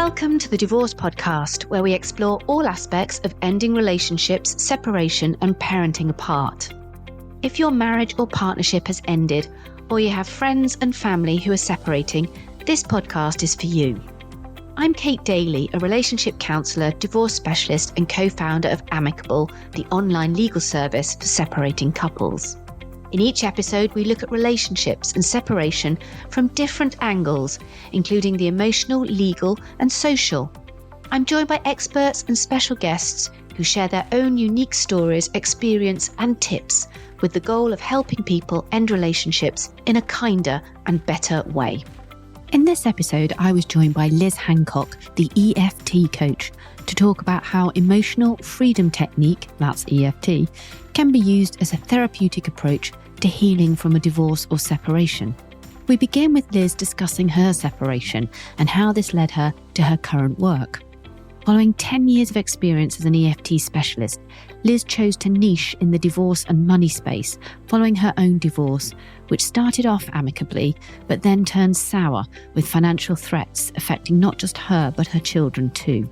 Welcome to the Divorce Podcast, where we explore all aspects of ending relationships, separation, and parenting apart. If your marriage or partnership has ended, or you have friends and family who are separating, this podcast is for you. I'm Kate Daly, a relationship counsellor, divorce specialist, and co-founder of Amicable, the online legal service for separating couples. In each episode, we look at relationships and separation from different angles, including the emotional, legal, and social. I'm joined by experts and special guests who share their own unique stories, experience, and tips with the goal of helping people end relationships in a kinder and better way. In this episode, I was joined by Liz Hancock, the EFT coach, to talk about how emotional freedom technique, that's EFT, can be used as a therapeutic approach to healing from a divorce or separation. We begin with Liz discussing her separation and how this led her to her current work. Following 10 years of experience as an EFT specialist, Liz chose to niche in the divorce and money space following her own divorce, which started off amicably, but then turned sour with financial threats affecting not just her, but her children too.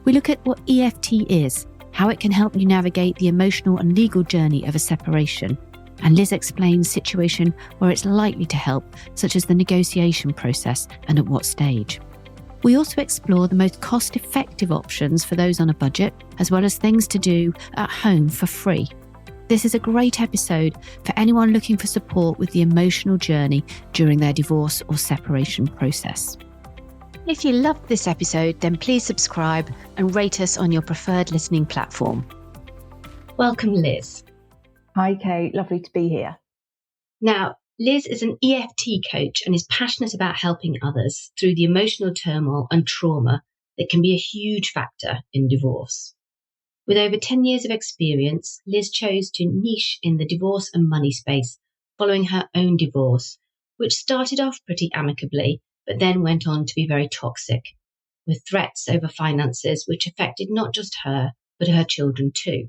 We look at what EFT is, how it can help you navigate the emotional and legal journey of a separation, and Liz explains situation where it's likely to help, such as the negotiation process and at what stage. We also explore the most cost-effective options for those on a budget, as well as things to do at home for free. This is a great episode for anyone looking for support with the emotional journey during their divorce or separation process. If you loved this episode, then please subscribe and rate us on your preferred listening platform. Welcome, Liz. Hi, Kate. Lovely to be here. Now, Liz is an EFT coach and is passionate about helping others through the emotional turmoil and trauma that can be a huge factor in divorce. With over 10 years of experience, Liz chose to niche in the divorce and money space following her own divorce, which started off pretty amicably, but then went on to be very toxic, with threats over finances which affected not just her, but her children too.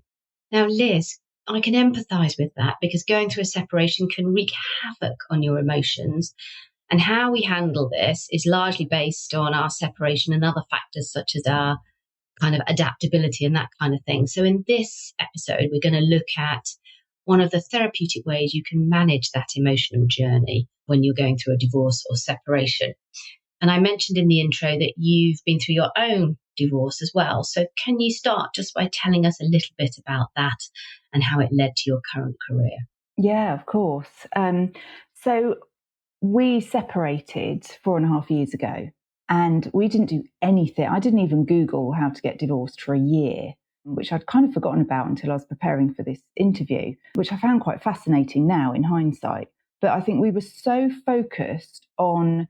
Now, Liz, I can empathise with that because going through a separation can wreak havoc on your emotions, and how we handle this is largely based on our separation and other factors such as our kind of adaptability and that kind of thing. So in this episode, we're going to look at one of the therapeutic ways you can manage that emotional journey when you're going through a divorce or separation. And I mentioned in the intro that you've been through your own divorce as well. So can you start just by telling us a little bit about that and how it led to your current career? Yeah, of course. So we separated 4.5 years ago, and we didn't do anything. I didn't even Google how to get divorced for a year, which I'd kind of forgotten about until I was preparing for this interview, which I found quite fascinating now in hindsight. But I think we were so focused on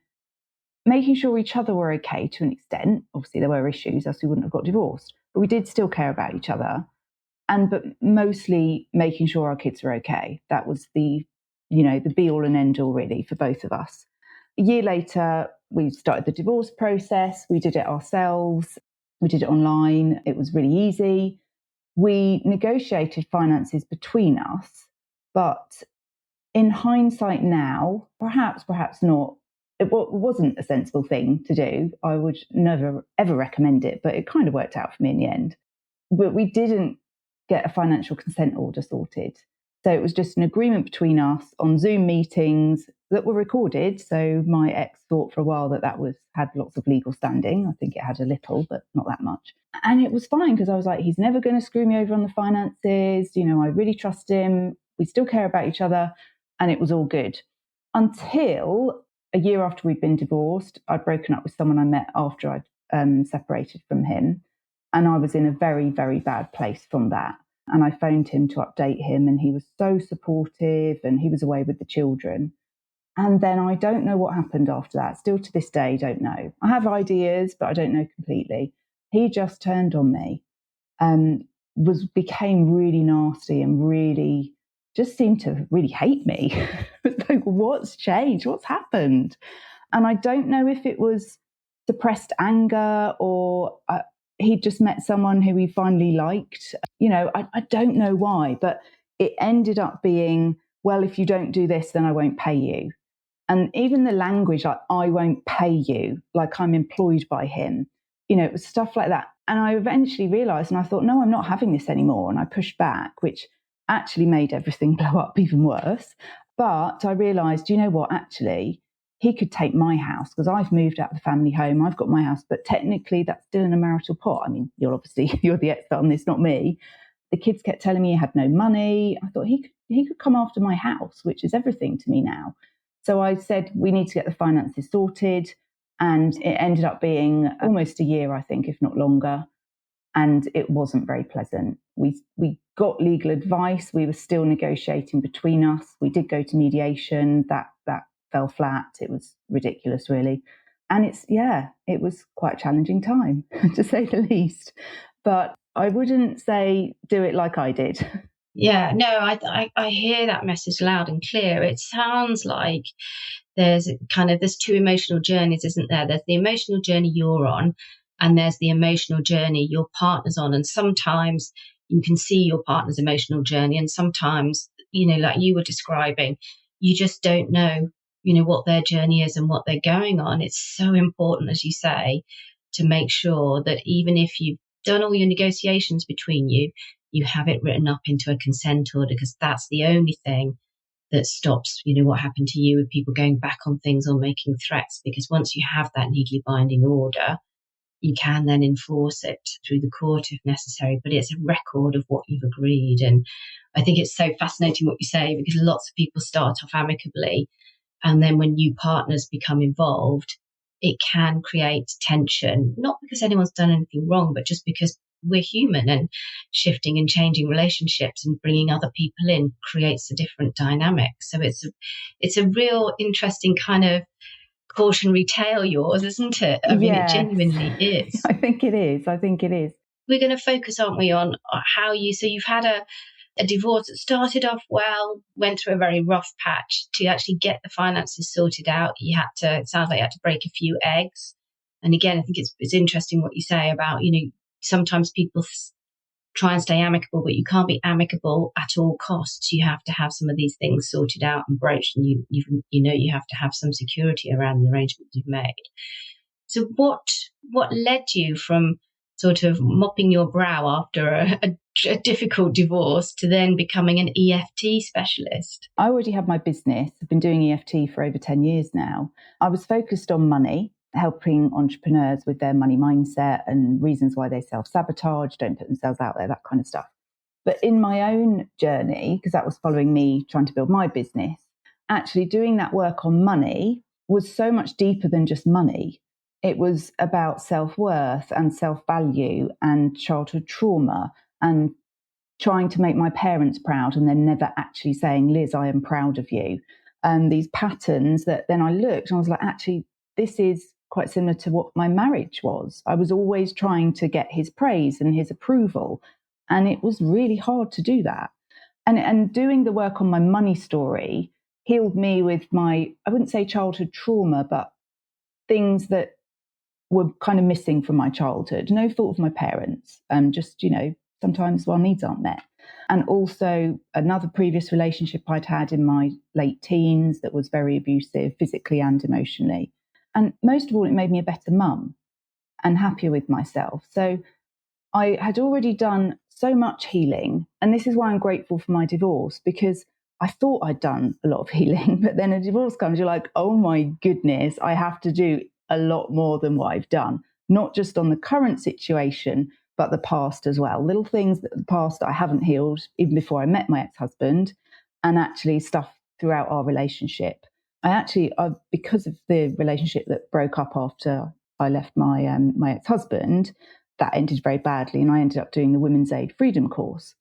making sure each other were okay to an extent. Obviously, there were issues, else we wouldn't have got divorced. But we did still care about each other. But mostly making sure our kids were okay. That was the be all and end all really for both of us. A year later, we started the divorce process. We did it ourselves. We did it online. It was really easy. We negotiated finances between us. But in hindsight now, perhaps not, it wasn't a sensible thing to do. I would never, ever recommend it, but it kind of worked out for me in the end. But we didn't get a financial consent order sorted. So it was just an agreement between us on Zoom meetings that were recorded. So my ex thought for a while that had lots of legal standing. I think it had a little, but not that much. And it was fine because I was like, he's never going to screw me over on the finances. I really trust him. We still care about each other. And it was all good. Until a year after we'd been divorced, I'd broken up with someone I met after I'd separated from him. And I was in a very, very bad place from that. And I phoned him to update him, and he was so supportive, and he was away with the children. And then I don't know what happened after that. Still to this day, don't know. I have ideas, but I don't know completely. He just turned on me, became really nasty and really just seemed to really hate me. It's like, what's changed? What's happened? And I don't know if it was suppressed anger or he'd just met someone who he finally liked. I don't know why, but it ended up being, well, if you don't do this, then I won't pay you. And even the language, like, I won't pay you, like I'm employed by him, It was stuff like that. And I eventually realised, and I thought, no, I'm not having this anymore. And I pushed back, which actually made everything blow up even worse. But I realised, you know what, actually, he could take my house because I've moved out of the family home. I've got my house, but technically that's still in a marital pot. I mean, you're the expert on this, not me. The kids kept telling me he had no money. I thought he could come after my house, which is everything to me now. So I said, we need to get the finances sorted. And it ended up being almost a year, I think, if not longer. And it wasn't very pleasant. We got legal advice. We were still negotiating between us. We did go to mediation. That fell flat. It was ridiculous, really. And it was quite a challenging time, to say the least. But I wouldn't say do it like I did. Yeah, no, I hear that message loud and clear. It sounds like there's two emotional journeys, isn't there? There's the emotional journey you're on, and there's the emotional journey your partner's on. And sometimes you can see your partner's emotional journey, and sometimes, like you were describing, you just don't know, what their journey is and what they're going on. It's so important, as you say, to make sure that even if you've done all your negotiations between you, you have it written up into a consent order, because that's the only thing that stops, what happened to you with people going back on things or making threats. Because once you have that legally binding order, you can then enforce it through the court if necessary. But it's a record of what you've agreed. And I think it's so fascinating what you say, because lots of people start off amicably, and then when new partners become involved, it can create tension, not because anyone's done anything wrong, but just because we're human, and shifting and changing relationships and bringing other people in creates a different dynamic. So it's a real interesting kind of cautionary tale, yours, isn't it? I mean, It genuinely is. I think it is. We're going to focus, aren't we, on how you've had a divorce that started off well, went through a very rough patch. To actually get the finances sorted out, it sounds like you had to break a few eggs. And again, I think it's interesting what you say about, sometimes people try and stay amicable, but you can't be amicable at all costs. You have to have some of these things sorted out and broached, and you have to have some security around the arrangement you've made. So what led you from sort of mopping your brow after a difficult divorce to then becoming an EFT specialist? I already had my business. I've been doing EFT for over 10 years now. I was focused on money, helping entrepreneurs with their money mindset and reasons why they self-sabotage, don't put themselves out there, that kind of stuff. But in my own journey, because that was following me trying to build my business, actually doing that work on money was so much deeper than just money. It was about self-worth and self-value and childhood trauma and trying to make my parents proud and then never actually saying, Liz, I am proud of you. And these patterns that then I looked and I was like, actually, this is quite similar to what my marriage was. I was always trying to get his praise and his approval. And it was really hard to do that. And doing the work on my money story healed me with my, I wouldn't say childhood trauma, but things that were kind of missing from my childhood. No fault of my parents. Just, sometimes our needs aren't met. And also another previous relationship I'd had in my late teens that was very abusive, physically and emotionally. And most of all, it made me a better mum and happier with myself. So I had already done so much healing. And this is why I'm grateful for my divorce, because I thought I'd done a lot of healing, but then a divorce comes, you're like, oh my goodness, I have to do a lot more than what I've done, not just on the current situation, but the past as well. Little things that the past I haven't healed, even before I met my ex-husband, and actually stuff throughout our relationship. Because of the relationship that broke up after I left my ex-husband, that ended very badly, and I ended up doing the Women's Aid Freedom course.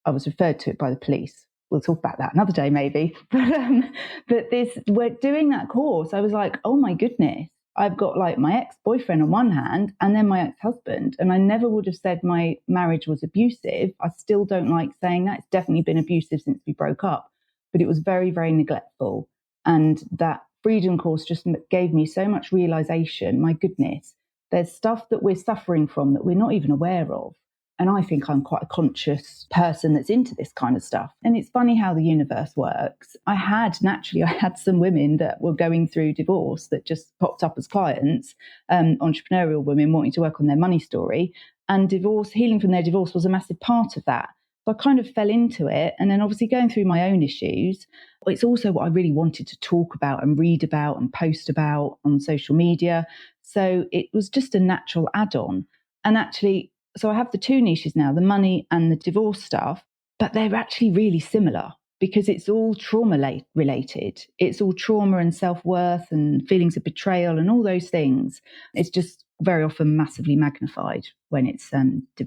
I was referred to it by the police. We'll talk about that another day, maybe. But we're doing that course. I was like, oh my goodness, I've got like my ex-boyfriend on one hand, and then my ex-husband, and I never would have said my marriage was abusive. I still don't like saying that. It's definitely been abusive since we broke up, but it was very, very neglectful. And that freedom course just gave me so much realization. My goodness, there's stuff that we're suffering from that we're not even aware of. And I think I'm quite a conscious person that's into this kind of stuff. And it's funny how the universe works. I had some women that were going through divorce that just popped up as clients, entrepreneurial women wanting to work on their money story. And healing from their divorce was a massive part of that. So I kind of fell into it. And then obviously going through my own issues, it's also what I really wanted to talk about and read about and post about on social media. So it was just a natural add-on. And actually, so I have the two niches now, the money and the divorce stuff, but they're actually really similar because it's all trauma related. It's all trauma and self-worth and feelings of betrayal and all those things. It's just very often massively magnified when it's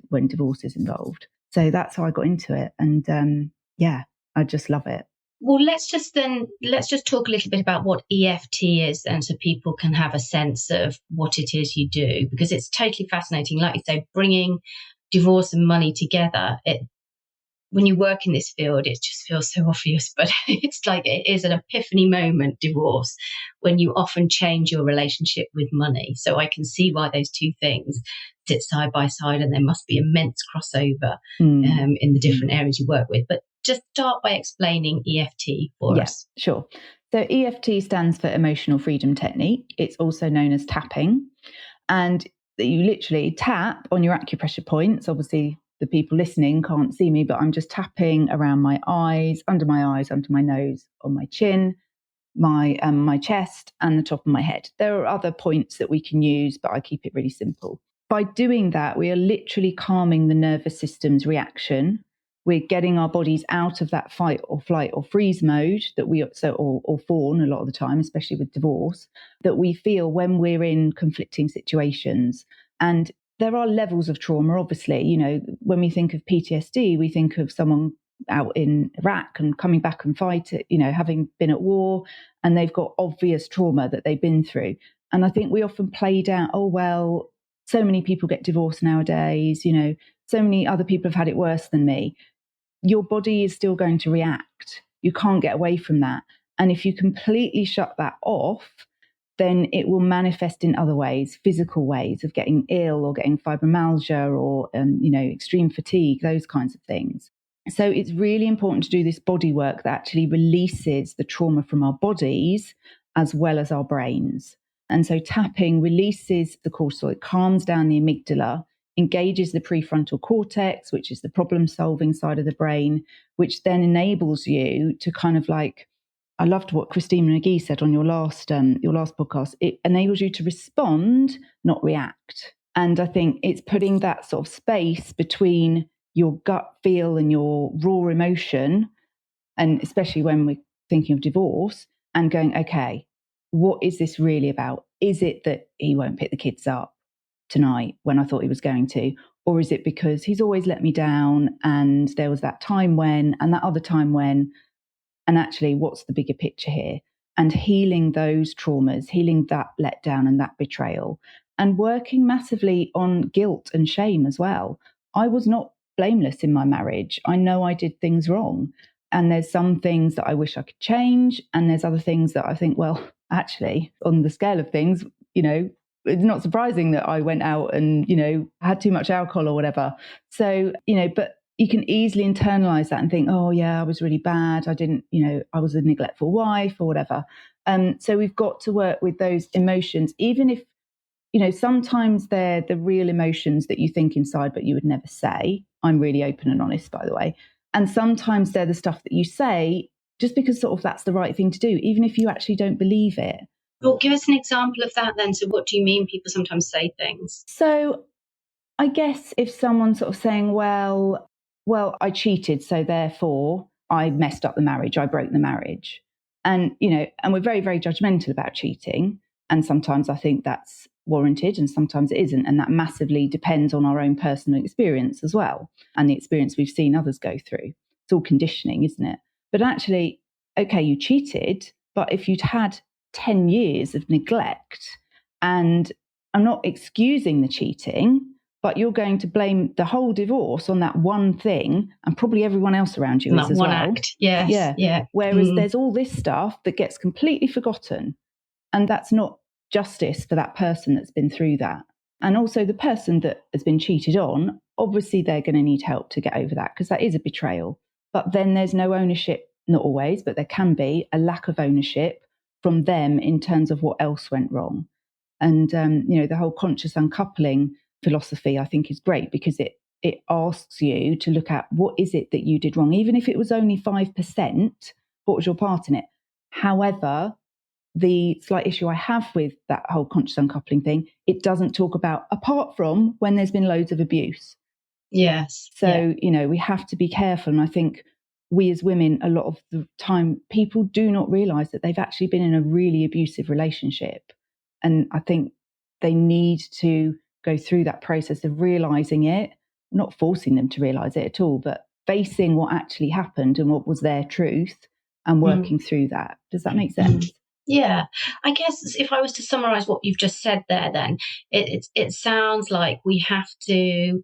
when divorce is involved. So that's how I got into it. And I just love it. Well, let's just talk a little bit about what EFT is, and so people can have a sense of what it is you do, because it's totally fascinating. Like you say, bringing divorce and money together. When you work in this field, it just feels so obvious, but it's like it is an epiphany moment, divorce, when you often change your relationship with money. So I can see why those two things sit side by side, and there must be immense crossover in the different areas you work with. But just start by explaining EFT for us. Sure. So EFT stands for Emotional Freedom Technique. It's also known as tapping. And you literally tap on your acupressure points. Obviously, the people listening can't see me, but I'm just tapping around my eyes, under my nose, on my chin, my chest, and the top of my head. There are other points that we can use, but I keep it really simple. By doing that, we are literally calming the nervous system's reaction. We're getting our bodies out of that fight or flight or freeze mode that or fawn a lot of the time, especially with divorce, that we feel when we're in conflicting situations. And there are levels of trauma, obviously. You know, when we think of PTSD, we think of someone out in Iraq and coming back and fight it, you know, having been at war, and they've got obvious trauma that they've been through. And I think we often play down, oh, well, so many people get divorced nowadays, you know, so many other people have had it worse than me. Your body is still going to react. You can't get away from that. And if you completely shut that off, then it will manifest in other ways, physical ways of getting ill or getting fibromyalgia or, extreme fatigue, those kinds of things. So it's really important to do this body work that actually releases the trauma from our bodies as well as our brains. And so tapping releases the cortisol, it calms down the amygdala, engages the prefrontal cortex, which is the problem-solving side of the brain, which then enables you to kind of like, I loved what Christine McGee said on your last podcast. It enables you to respond, not react. And I think it's putting that sort of space between your gut feel and your raw emotion, and especially when we're thinking of divorce, and going, okay, what is this really about? Is it that he won't pick the kids up tonight when I thought he was going to? Or is it because he's always let me down and there was that time when, and that other time when, and actually what's the bigger picture here? And healing those traumas, healing that letdown and that betrayal, and working massively on guilt and shame as well. I was not blameless in my marriage. I know I did things wrong. And there's some things that I wish I could change. And there's other things that I think, well, actually, on the scale of things, you know, it's not surprising that I went out and, you know, had too much alcohol or whatever. So, you know, but you can easily internalize that and think, oh, yeah, I was really bad. I didn't, you know, I was a neglectful wife or whatever. So we've got to work with those emotions, even if, you know, sometimes they're the real emotions that you think inside, but you would never say. I'm really open and honest, by the way. And sometimes they're the stuff that you say just because sort of that's the right thing to do, even if you actually don't believe it. Well, give us an example of that then. So what do you mean people sometimes say things? So I guess if someone's sort of saying, well, I cheated, so therefore I messed up the marriage, I broke the marriage. And, you know, and we're very, very judgmental about cheating. And sometimes I think that's warranted and sometimes it isn't. And that massively depends on our own personal experience as well, and the experience we've seen others go through. It's all conditioning, isn't it? But actually, okay, you cheated, but if you'd had 10 years of neglect, and I'm not excusing the cheating, but you're going to blame the whole divorce on that one thing, and probably everyone else around you is as well. That one act, yes. Yeah. Whereas there's all this stuff that gets completely forgotten, and that's not justice for that person that's been through that. And also the person that has been cheated on, obviously they're going to need help to get over that, because that is a betrayal. But then there's no ownership, not always, but there can be a lack of ownership from them in terms of what else went wrong. And, the whole conscious uncoupling philosophy, I think, is great, because it asks you to look at what is it that you did wrong, even if it was only 5%, what was your part in it? However, the slight issue I have with that whole conscious uncoupling thing, it doesn't talk about apart from when there's been loads of abuse. Yes. So, we have to be careful. And I think we as women, a lot of the time, people do not realise that they've actually been in a really abusive relationship. And I think they need to go through that process of realising it, not forcing them to realise it at all, but facing what actually happened and what was their truth and working through that. Does that make sense? Yeah. I guess if I was to summarise what you've just said there, then it sounds like we have to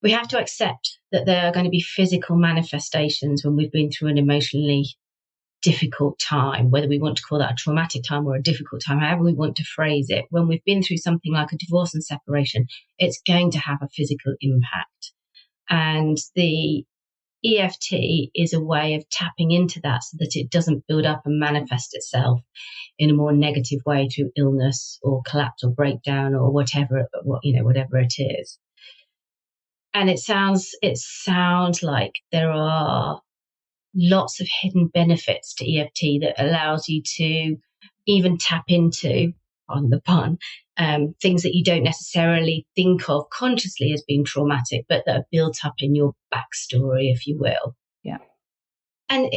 accept that there are going to be physical manifestations when we've been through an emotionally difficult time, whether we want to call that a traumatic time or a difficult time, however we want to phrase it. When we've been through something like a divorce and separation, it's going to have a physical impact. And the EFT is a way of tapping into that so that it doesn't build up and manifest itself in a more negative way through illness or collapse or breakdown or whatever it is. And it sounds like there are lots of hidden benefits to EFT that allows you to even tap into, on the pun, things that you don't necessarily think of consciously as being traumatic, but that are built up in your backstory, if you will. Yeah. And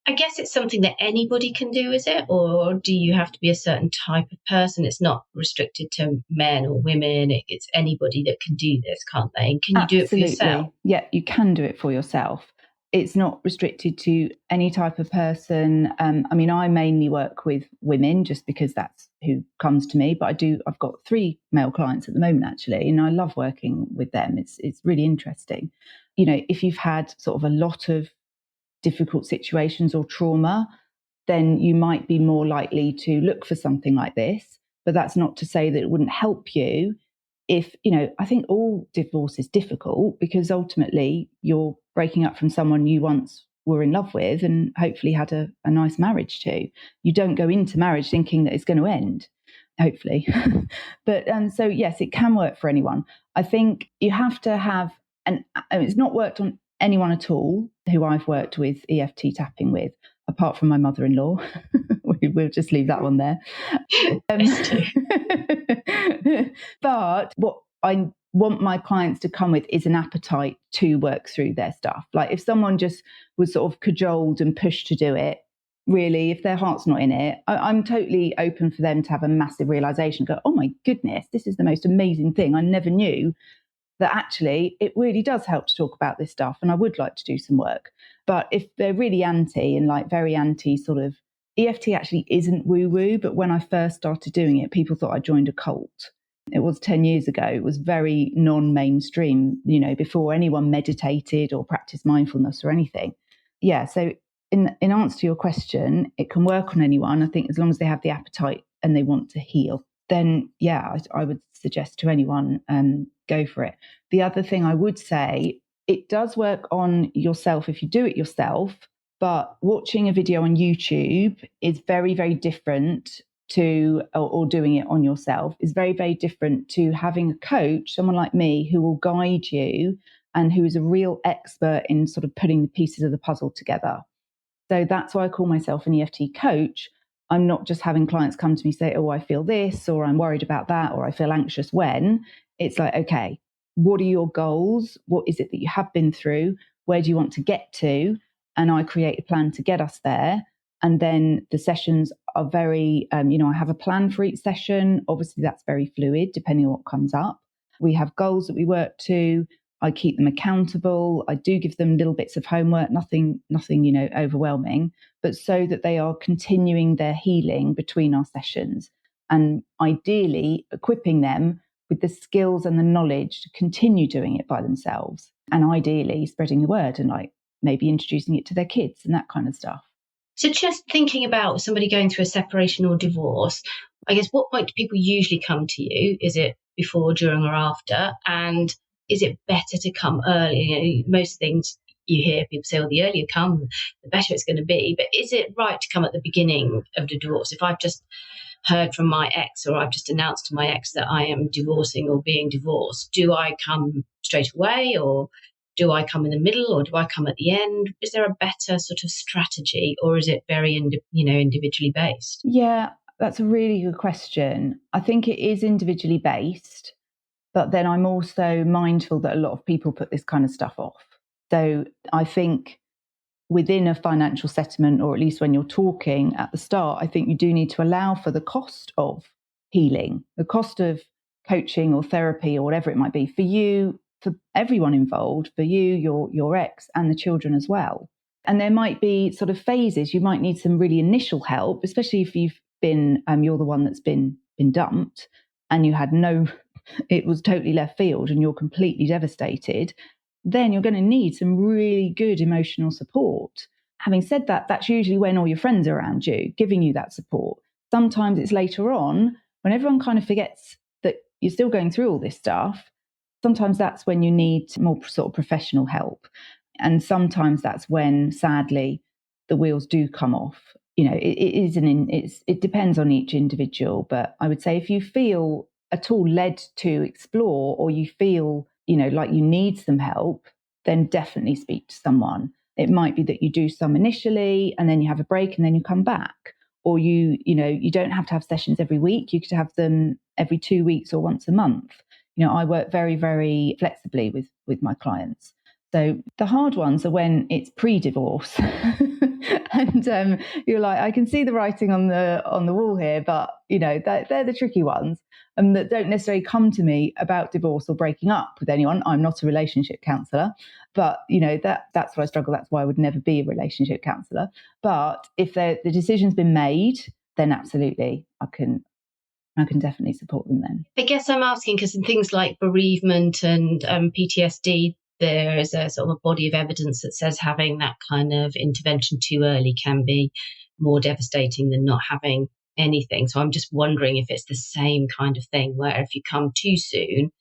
I guess it's something that anybody can do, is it? Or do you have to be a certain type of person? It's not restricted to men or women. It's anybody that can do this, can't they? And can you do it for yourself? Yeah, you can do it for yourself. It's not restricted to any type of person. I mainly work with women just because that's who comes to me. But I've got 3 male clients at the moment, actually, and I love working with them. It's really interesting. If you've had sort of a lot of difficult situations or trauma, then you might be more likely to look for something like this. But that's not to say that it wouldn't help you. If, I think all divorce is difficult because ultimately you're breaking up from someone you once were in love with and hopefully had a nice marriage to. You don't go into marriage thinking that it's going to end, hopefully. But so, yes, it can work for anyone. I think you have to have, it's not worked on anyone at all who I've worked with EFT tapping with, apart from my mother-in-law. We'll just leave that one there. But what I want my clients to come with is an appetite to work through their stuff. Like if someone just was sort of cajoled and pushed to do it, really, if their heart's not in it, I'm totally open for them to have a massive realization, go, oh my goodness, this is the most amazing thing. I never knew that actually it really does help to talk about this stuff, and I would like to do some work. But if they're really anti and like very anti sort of, EFT actually isn't woo-woo, but when I first started doing it, people thought I joined a cult. It was 10 years ago. It was very non-mainstream, before anyone meditated or practiced mindfulness or anything. Yeah, so in answer to your question, it can work on anyone. I think as long as they have the appetite and they want to heal, then yeah, I would suggest to anyone, go for it. The other thing I would say, it does work on yourself if you do it yourself, but watching a video on YouTube is very, very different to, or doing it on yourself is very, very different to having a coach, someone like me, who will guide you and who is a real expert in sort of putting the pieces of the puzzle together. So that's why I call myself an EFT coach. I'm not just having clients come to me say, oh, I feel this, or I'm worried about that, or I feel anxious when. It's like, okay, what are your goals? What is it that you have been through? Where do you want to get to? And I create a plan to get us there. And then the sessions are very, I have a plan for each session. Obviously, that's very fluid, depending on what comes up. We have goals that we work to. I keep them accountable. I do give them little bits of homework, nothing, overwhelming, but so that they are continuing their healing between our sessions, and ideally equipping them with the skills and the knowledge to continue doing it by themselves, and ideally spreading the word and like maybe introducing it to their kids and that kind of stuff. So just thinking about somebody going through a separation or divorce, I guess, what point do people usually come to you? Is it before, during, or after? And is it better to come early? You know, most things you hear people say, well, the earlier you come, the better it's going to be. But is it right to come at the beginning of the divorce? If I've just heard from my ex, or I've just announced to my ex that I am divorcing or being divorced, do I come straight away, or do I come in the middle, or do I come at the end? Is there a better sort of strategy, or is it very individually based? Yeah, that's a really good question. I think it is individually based, but then I'm also mindful that a lot of people put this kind of stuff off. So I think within a financial settlement, or at least when you're talking at the start, I think you do need to allow for the cost of healing, the cost of coaching or therapy or whatever it might be for you, for everyone involved, for you, your ex, and the children as well. And there might be sort of phases. You might need some really initial help, especially if you've been, you're the one that's been dumped and you had it was totally left field and you're completely devastated. Then you're going to need some really good emotional support. Having said that, that's usually when all your friends are around you, giving you that support. Sometimes it's later on when everyone kind of forgets that you're still going through all this stuff. Sometimes that's when you need more sort of professional help. And sometimes that's when, sadly, the wheels do come off. You know, it depends on each individual. But I would say if you feel at all led to explore, or you feel, you know, like you need some help, then definitely speak to someone. It might be that you do some initially and then you have a break and then you come back. Or you don't have to have sessions every week. You could have them every 2 weeks or once a month. You know, I work very, very flexibly with my clients. So the hard ones are when it's pre-divorce, and you're like, I can see the writing on the wall here, but you know they're the tricky ones, and that don't necessarily come to me about divorce or breaking up with anyone. I'm not a relationship counsellor, but you know that's why I struggle. That's why I would never be a relationship counsellor. But if the decision's been made, then absolutely, I can definitely support them then. I guess I'm asking because in things like bereavement and PTSD, there is a sort of a body of evidence that says having that kind of intervention too early can be more devastating than not having anything. So I'm just wondering if it's the same kind of thing where if you come too soon,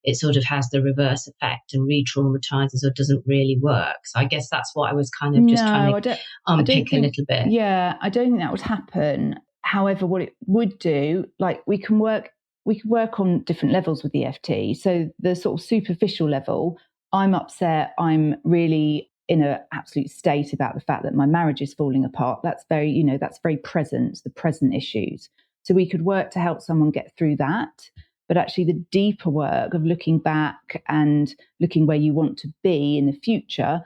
it sort of has the reverse effect and re-traumatizes or doesn't really work. So I guess that's what I was kind of just trying to unpick a little bit. Yeah, I don't think that would happen. However, what it would do, like we can work on different levels with EFT. So the sort of superficial level, I'm upset, I'm really in an absolute state about the fact that my marriage is falling apart. That's very present, the present issues. So we could work to help someone get through that. But actually the deeper work of looking back and looking where you want to be in the future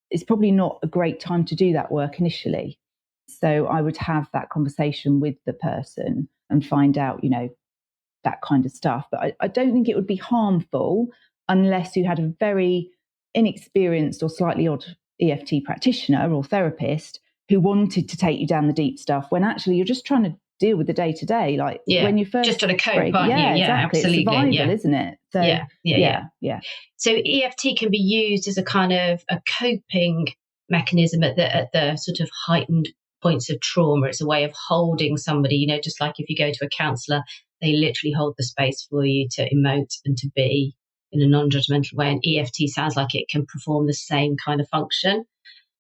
is probably not a great time to do that work initially. So I would have that conversation with the person and find out, you know, that kind of stuff. But I don't think it would be harmful unless you had a very inexperienced or slightly odd EFT practitioner or therapist who wanted to take you down the deep stuff when actually you're just trying to deal with the day-to-day. Like when you first just trying to cope, break, aren't you? Yeah, exactly. Absolutely. It's survival, isn't it? So, yeah. So EFT can be used as a kind of a coping mechanism at the sort of heightened points of trauma. It's a way of holding somebody, you know, just like if you go to a counsellor, they literally hold the space for you to emote and to be in a non-judgmental way. And EFT sounds like it can perform the same kind of function.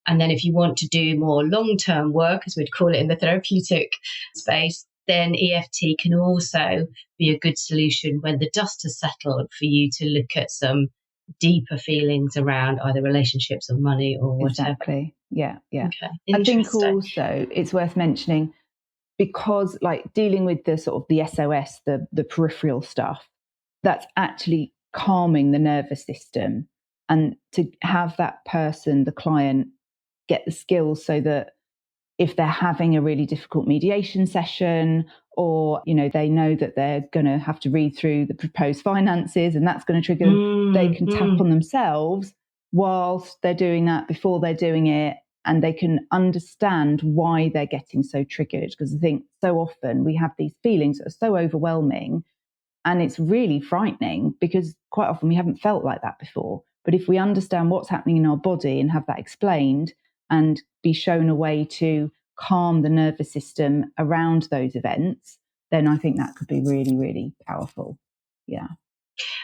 And then if you want to do more long-term work, as we'd call it in the therapeutic space, then EFT can also be a good solution when the dust has settled for you to look at some deeper feelings around either relationships or money or whatever. Exactly. Yeah. Okay. I think also it's worth mentioning, because like dealing with the sort of the SOS, the peripheral stuff, that's actually calming the nervous system. And to have that person, the client, get the skills so that if they're having a really difficult mediation session, or, you know, they know that they're going to have to read through the proposed finances and that's going to trigger, they can tap on themselves whilst they're doing that, before they're doing it, and they can understand why they're getting so triggered. Because I think so often we have these feelings that are so overwhelming and it's really frightening because quite often we haven't felt like that before. But if we understand what's happening in our body and have that explained and be shown a way to calm the nervous system around those events, then I think that could be really, really powerful. Yeah.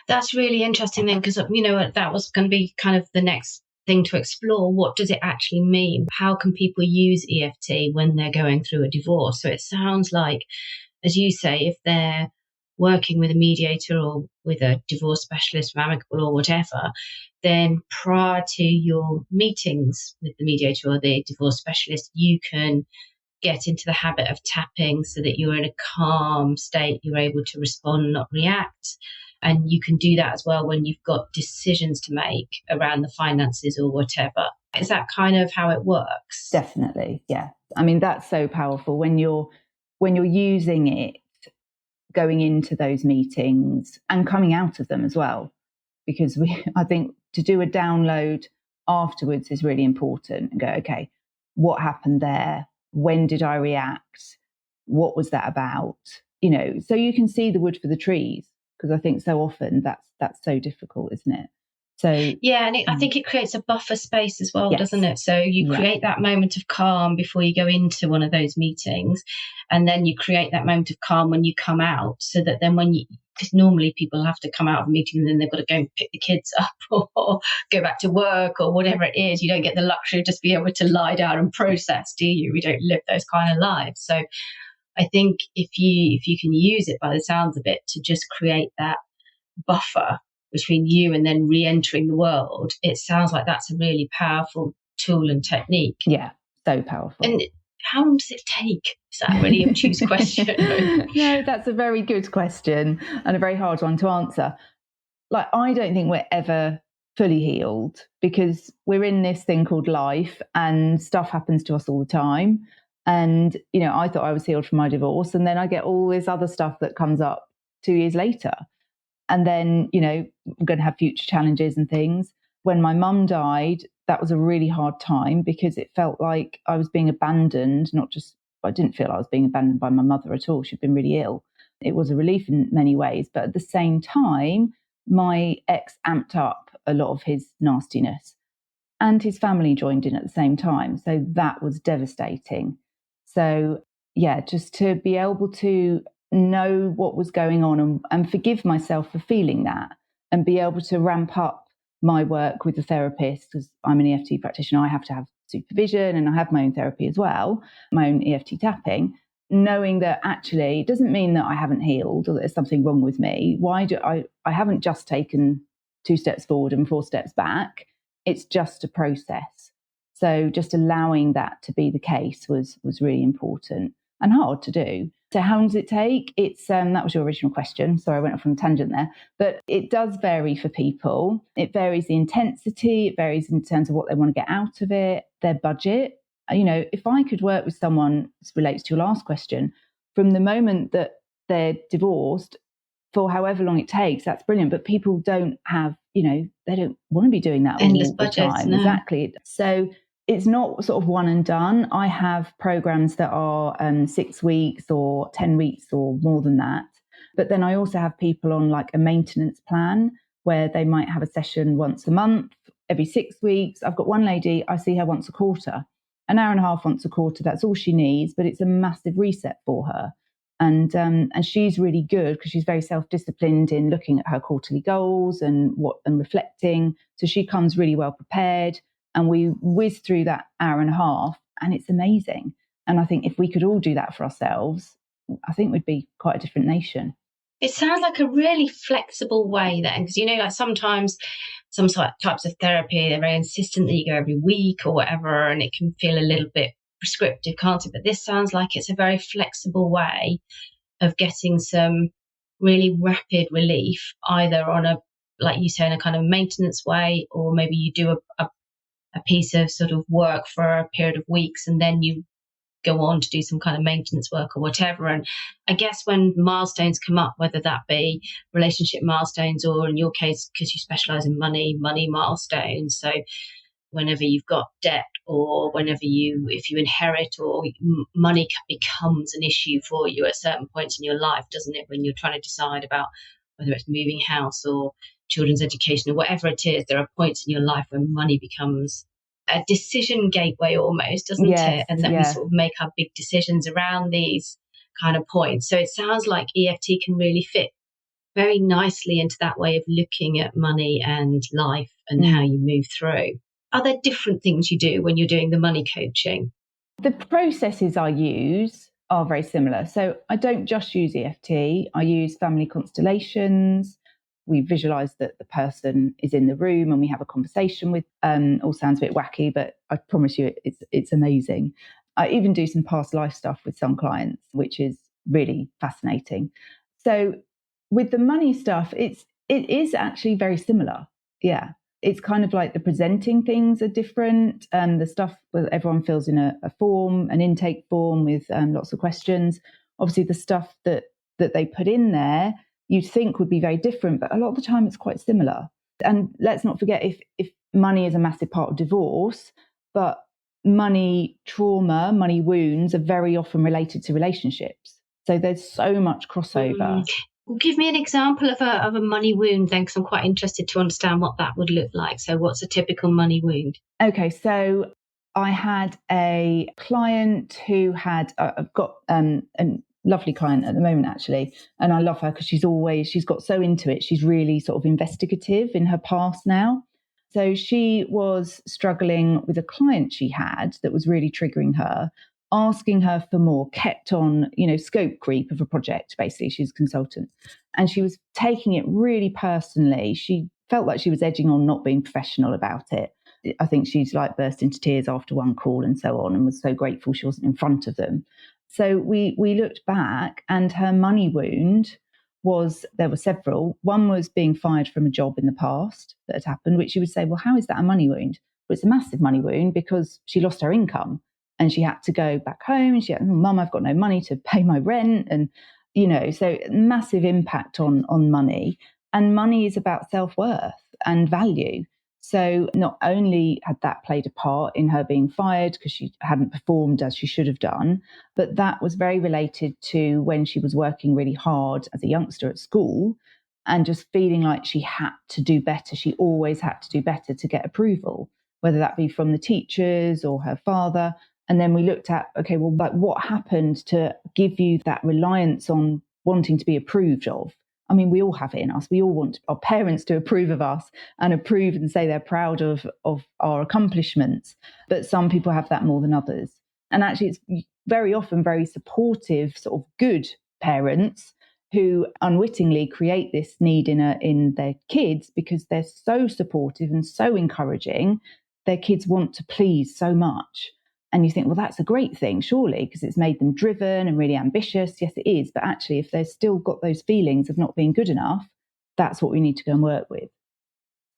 That's really interesting then, because, that was going to be kind of the next thing to explore. What does it actually mean? How can people use EFT when they're going through a divorce? So it sounds like, as you say, if they're working with a mediator or with a divorce specialist, amicable or whatever, then prior to your meetings with the mediator or the divorce specialist, you can get into the habit of tapping so that you're in a calm state, you're able to respond, not react. And you can do that as well when you've got decisions to make around the finances or whatever. Is that kind of how it works? Definitely, yeah. I mean, that's so powerful when you're using it, going into those meetings and coming out of them as well. Because I think to do a download afterwards is really important and go, okay, what happened there? When did I react? What was that about? So you can see the wood for the trees, because I think so often that's so difficult, isn't it? So yeah, and I think it creates a buffer space as well, yes. doesn't it? So you create that moment of calm before you go into one of those meetings, and then you create that moment of calm when you come out, so that then because normally people have to come out of a meeting and then they've got to go and pick the kids up or go back to work or whatever it is. You don't get the luxury of just being able to lie down and process, do you? We don't live those kind of lives. So I think if you can use it, by the sounds of it, to just create that buffer between you and then re-entering the world, it sounds like that's a really powerful tool and technique. Yeah, so powerful. And how long does it take? Is that a really obtuse question? No, that's a very good question and a very hard one to answer. Like, I don't think we're ever fully healed, because we're in this thing called life and stuff happens to us all the time. And, I thought I was healed from my divorce, and then I get all this other stuff that comes up 2 years later. And then, I'm going to have future challenges and things. When my mum died, that was a really hard time, because it felt like I was being abandoned. I didn't feel I was being abandoned by my mother at all. She'd been really ill. It was a relief in many ways. But at the same time, my ex amped up a lot of his nastiness, and his family joined in at the same time. So that was devastating. So, yeah, just to be able to know what was going on and forgive myself for feeling that, and be able to ramp up my work with the therapist, because I'm an EFT practitioner. I have to have supervision, and I have my own therapy as well, my own EFT tapping, knowing that actually it doesn't mean that I haven't healed or that there's something wrong with me. I haven't just taken 2 steps forward and 4 steps back. It's just a process. So just allowing that to be the case was really important and hard to do. So how long does it take? It's that was your original question. Sorry, I went off on a tangent there. But it does vary for people. It varies the intensity. It varies in terms of what they want to get out of it, their budget. If I could work with someone, this relates to your last question, from the moment that they're divorced for however long it takes, that's brilliant. But people don't have, they don't want to be doing that endless all the budgets, time. no. Exactly. So it's not sort of one and done. I have programs that are 6 weeks or 10 weeks or more than that. But then I also have people on like a maintenance plan, where they might have a session once a month, every 6 weeks. I've got one lady, I see her once a quarter, an hour and a half once a quarter. That's all she needs, but it's a massive reset for her. And she's really good, because she's very self-disciplined in looking at her quarterly goals and reflecting. So she comes really well prepared. And we whiz through that hour and a half, and it's amazing. And I think if we could all do that for ourselves, I think we'd be quite a different nation. It sounds like a really flexible way then, because, like sometimes some types of therapy, they're very insistent that you go every week or whatever, and it can feel a little bit prescriptive, can't it? But this sounds like it's a very flexible way of getting some really rapid relief, either on a, like you say, in a kind of maintenance way, or maybe you do a piece of sort of work for a period of weeks, and then you go on to do some kind of maintenance work or whatever. And I guess when milestones come up, whether that be relationship milestones, or in your case, because you specialise in money milestones. So whenever you've got debt, or if you inherit, or money becomes an issue for you at certain points in your life, doesn't it? When you're trying to decide about whether it's moving house or children's education or whatever it is, there are points in your life where money becomes a decision gateway almost, doesn't it? And then we sort of make our big decisions around these kind of point. So it sounds like EFT can really fit very nicely into that way of looking at money and life and how you move through. Are there different things you do when you're doing the money coaching? The processes I use are very similar. So I don't just use EFT. I use family constellations. We visualize that the person is in the room and we have a conversation with, all sounds a bit wacky, but I promise you it's amazing. I even do some past life stuff with some clients, which is really fascinating. So with the money stuff, it is actually very similar. Yeah. It's kind of like the presenting things are different. The stuff that everyone fills in a form, an intake form with lots of questions. Obviously, the stuff that they put in there, you'd think would be very different, but a lot of the time it's quite similar. And let's not forget, if money is a massive part of divorce, but money trauma, money wounds are very often related to relationships. So there's so much crossover. Well, give me an example of a money wound then, because I'm quite interested to understand what that would look like. So what's a typical money wound? Okay, so I had a client who had, I've got a lovely client at the moment, actually, and I love her because she's got so into it. She's really sort of investigative in her past now. So she was struggling with a client she had that was really triggering her, asking her for more, kept on, scope creep of a project, basically. She's a consultant. And she was taking it really personally. She felt like she was edging on not being professional about it. I think she's like burst into tears after one call and so on, and was so grateful she wasn't in front of them. So we looked back, and her money wound there were several. One was being fired from a job in the past that had happened, which you would say, well, how is that a money wound? Well, it's a massive money wound because she lost her income. And she had to go back home, and she had, Mum, I've got no money to pay my rent. And, so massive impact on money. And money is about self-worth and value. So not only had that played a part in her being fired because she hadn't performed as she should have done, but that was very related to when she was working really hard as a youngster at school and just feeling like she had to do better. She always had to do better to get approval, whether that be from the teachers or her father. And then we looked at, okay, well, like what happened to give you that reliance on wanting to be approved of? I mean, we all have it in us. We all want our parents to approve of us and approve and say they're proud of our accomplishments. But some people have that more than others. And actually, it's very often very supportive, sort of good parents who unwittingly create this need in their kids because they're so supportive and so encouraging. Their kids want to please so much. And you think, well, that's a great thing, surely, because it's made them driven and really ambitious. Yes, it is. But actually, if they've still got those feelings of not being good enough, that's what we need to go and work with.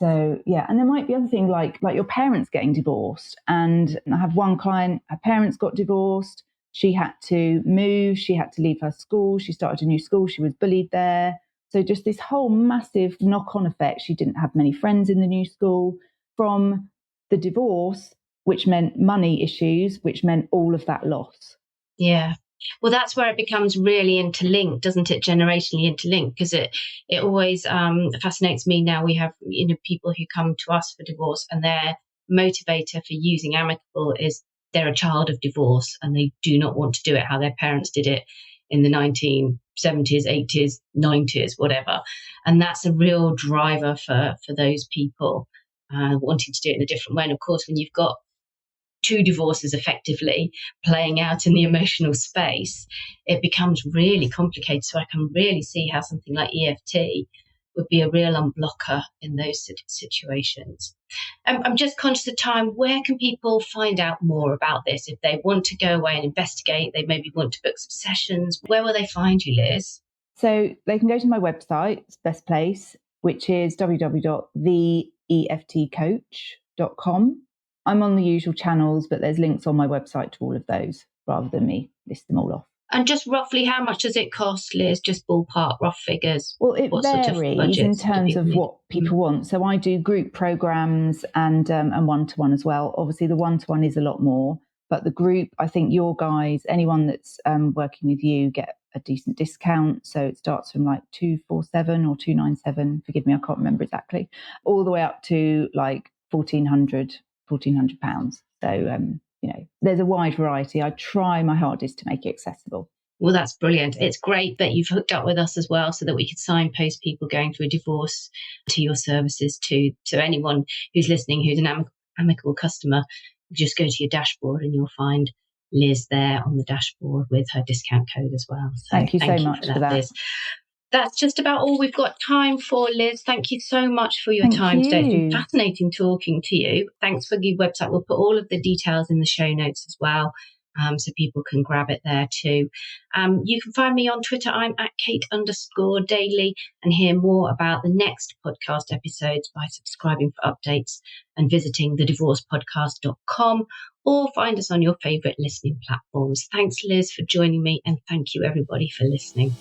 So, yeah. And there might be other things like your parents getting divorced. And I have one client, her parents got divorced. She had to move. She had to leave her school. She started a new school. She was bullied there. So just this whole massive knock-on effect. She didn't have many friends in the new school from the divorce, which meant money issues, which meant all of that loss. Yeah. Well, that's where it becomes really interlinked, doesn't it? Generationally interlinked, because it always fascinates me now. We have, people who come to us for divorce, and their motivator for using amicable is they're a child of divorce and they do not want to do it how their parents did it in the 1970s, 80s, 90s, whatever. And that's a real driver for those people wanting to do it in a different way. And of course, when you've got two divorces effectively playing out in the emotional space, it becomes really complicated. So I can really see how something like EFT would be a real unblocker in those situations. I'm just conscious of time. Where can people find out more about this? If they want to go away and investigate, they maybe want to book some sessions, where will they find you, Liz? So they can go to my website, it's best place, which is www.theeftcoach.com. I'm on the usual channels, but there's links on my website to all of those rather than me list them all off. And just roughly, how much does it cost, Liz? Just ballpark, rough figures. Well, it varies in terms of what people want. So I do group programs and one-to-one as well. Obviously, the one-to-one is a lot more, but the group, I think your guys, anyone that's working with you, get a decent discount. So it starts from like 247 or 297. Forgive me, I can't remember exactly. All the way up to like £1,400. So, there's a wide variety. I try my hardest to make it accessible. Well, that's brilliant. It's great that you've hooked up with us as well so that we could signpost people going through a divorce to your services too. So anyone who's listening who's an amicable customer, just go to your dashboard and you'll find Liz there on the dashboard with her discount code as well. So thank you so much for that. Liz. That's just about all we've got time for, Liz. Thank you so much for your time today. It's been fascinating talking to you. Thanks for your website. We'll put all of the details in the show notes as well, so people can grab it there too. You can find me on Twitter. I'm at Kate_Daly, and hear more about the next podcast episodes by subscribing for updates and visiting thedivorcepodcast.com, or find us on your favourite listening platforms. Thanks, Liz, for joining me, and thank you, everybody, for listening.